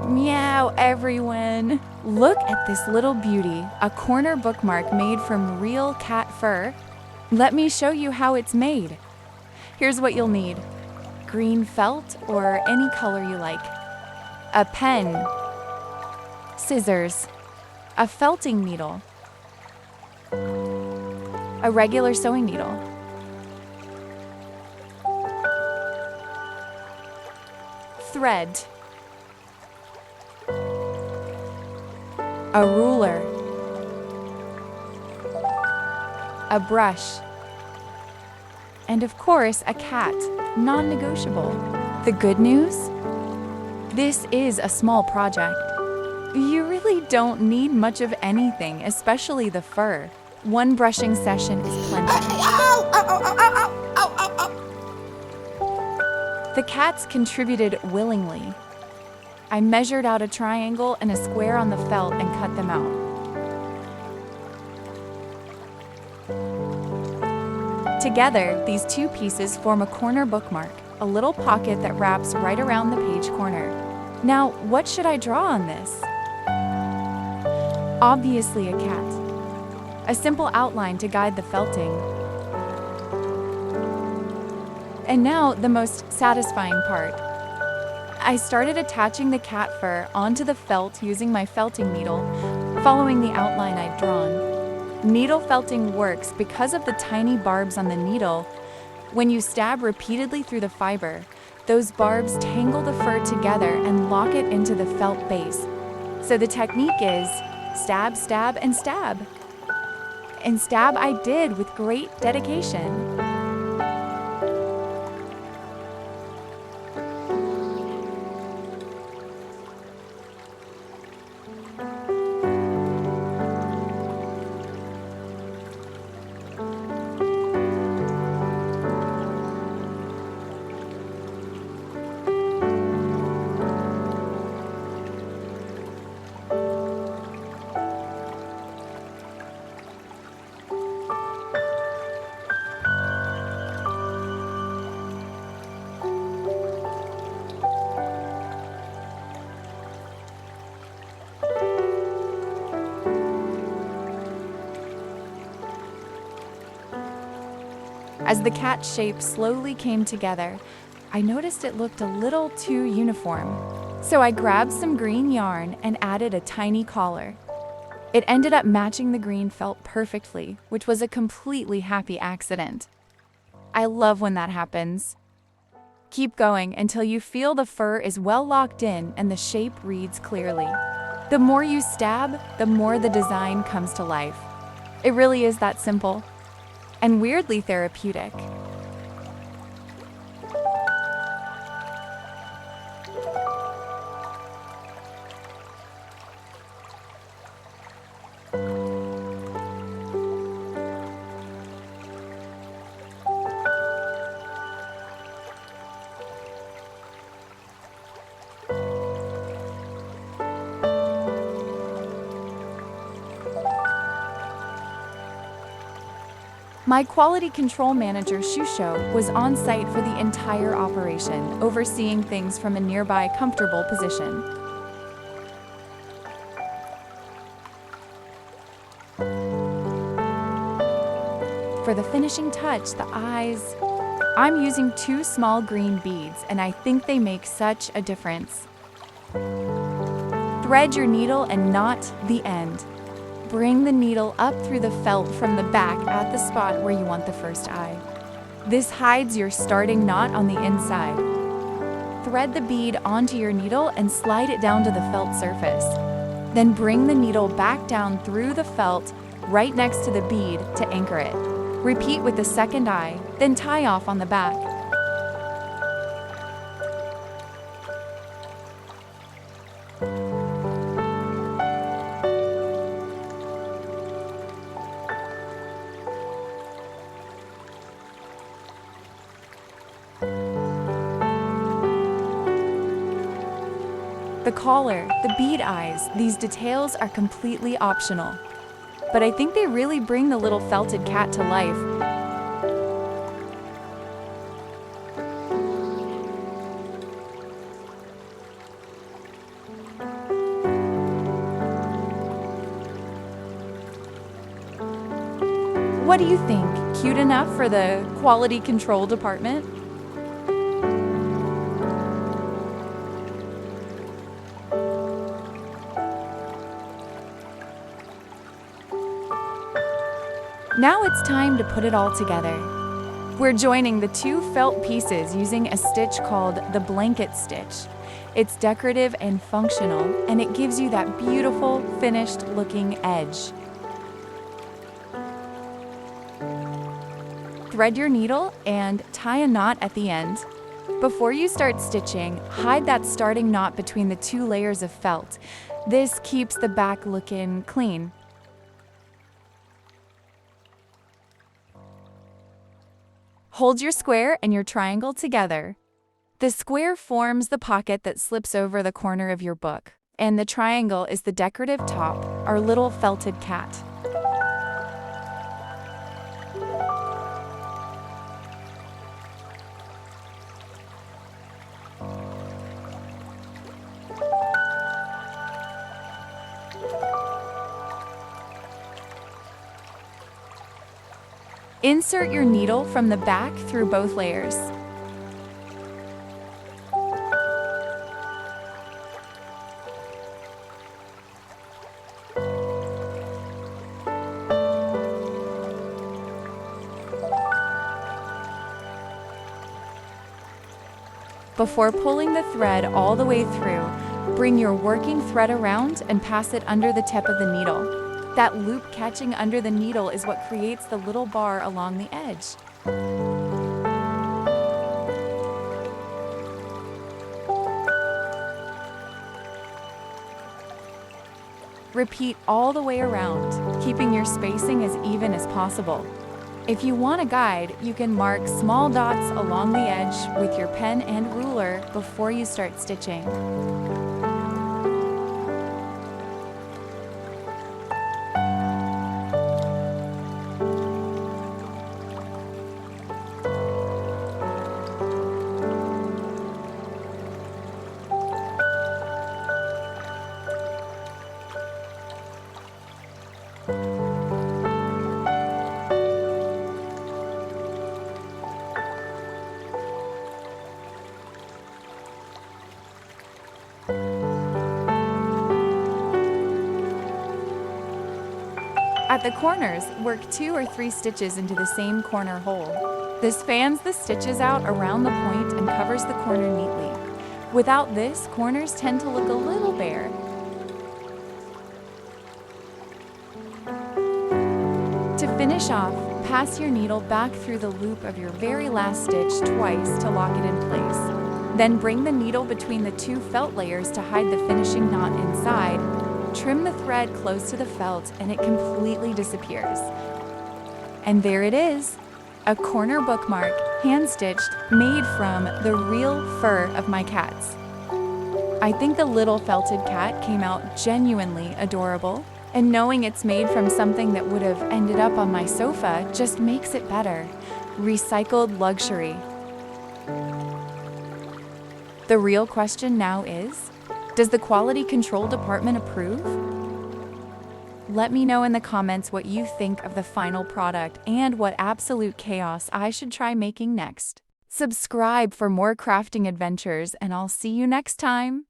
Meow, everyone! Look at this little beauty, a corner bookmark made from real cat fur. Let me show you how it's made. Here's what you'll need: green felt or any color you like, a pen, scissors, a felting needle, a regular sewing needle, thread, a ruler, a brush, and of course a cat, non-negotiable. The good news? This is a small project. You really don't need much of anything, especially the fur. One brushing session is plenty. The cats contributed willingly. I measured out a triangle and a square on the felt and cut them out. Together, these two pieces form a corner bookmark, a little pocket that wraps right around the page corner. Now, what should I draw on this? Obviously a cat. A simple outline to guide the felting. And now, the most satisfying part. I started attaching the cat fur onto the felt using my felting needle, following the outline I'd drawn. Needle felting works because of the tiny barbs on the needle. When you stab repeatedly through the fiber, those barbs tangle the fur together and lock it into the felt base. So the technique is stab, stab, and stab. And stab I did with great dedication. As the cat shape slowly came together, I noticed it looked a little too uniform. So I grabbed some green yarn and added a tiny collar. It ended up matching the green felt perfectly, which was a completely happy accident. I love when that happens. Keep going until you feel the fur is well locked in and the shape reads clearly. The more you stab, the more the design comes to life. It really is that simple. And weirdly therapeutic. My quality control manager, Shushu, was on site for the entire operation, overseeing things from a nearby comfortable position. For the finishing touch, the eyes, I'm using 2 small green beads, and I think they make such a difference. Thread your needle and knot the end. Bring the needle up through the felt from the back at the spot where you want the first eye. This hides your starting knot on the inside. Thread the bead onto your needle and slide it down to the felt surface. Then bring the needle back down through the felt right next to the bead to anchor it. Repeat with the second eye, then tie off on the back. The collar, the bead eyes, these details are completely optional. But I think they really bring the little felted cat to life. What do you think? Cute enough for the quality control department? Now it's time to put it all together. We're joining the two felt pieces using a stitch called the blanket stitch. It's decorative and functional, and it gives you that beautiful, finished-looking edge. Thread your needle and tie a knot at the end. Before you start stitching, hide that starting knot between the two layers of felt. This keeps the back looking clean. Hold your square and your triangle together. The square forms the pocket that slips over the corner of your book, and the triangle is the decorative top, our little felted cat. Insert your needle from the back through both layers. Before pulling the thread all the way through, bring your working thread around and pass it under the tip of the needle. That loop catching under the needle is what creates the little bar along the edge. Repeat all the way around, keeping your spacing as even as possible. If you want a guide, you can mark small dots along the edge with your pen and ruler before you start stitching. At the corners, work 2 or 3 stitches into the same corner hole. This fans the stitches out around the point and covers the corner neatly. Without this, corners tend to look a little bare. To finish off, pass your needle back through the loop of your very last stitch twice to lock it in place. Then bring the needle between the 2 felt layers to hide the finishing knot inside. Trim the thread close to the felt and it completely disappears. And there it is, a corner bookmark, hand-stitched, made from the real fur of my cats. I think the little felted cat came out genuinely adorable, and knowing it's made from something that would have ended up on my sofa just makes it better. Recycled luxury. The real question now is, does the quality control department approve? Let me know in the comments what you think of the final product and what absolute chaos I should try making next. Subscribe for more crafting adventures, and I'll see you next time.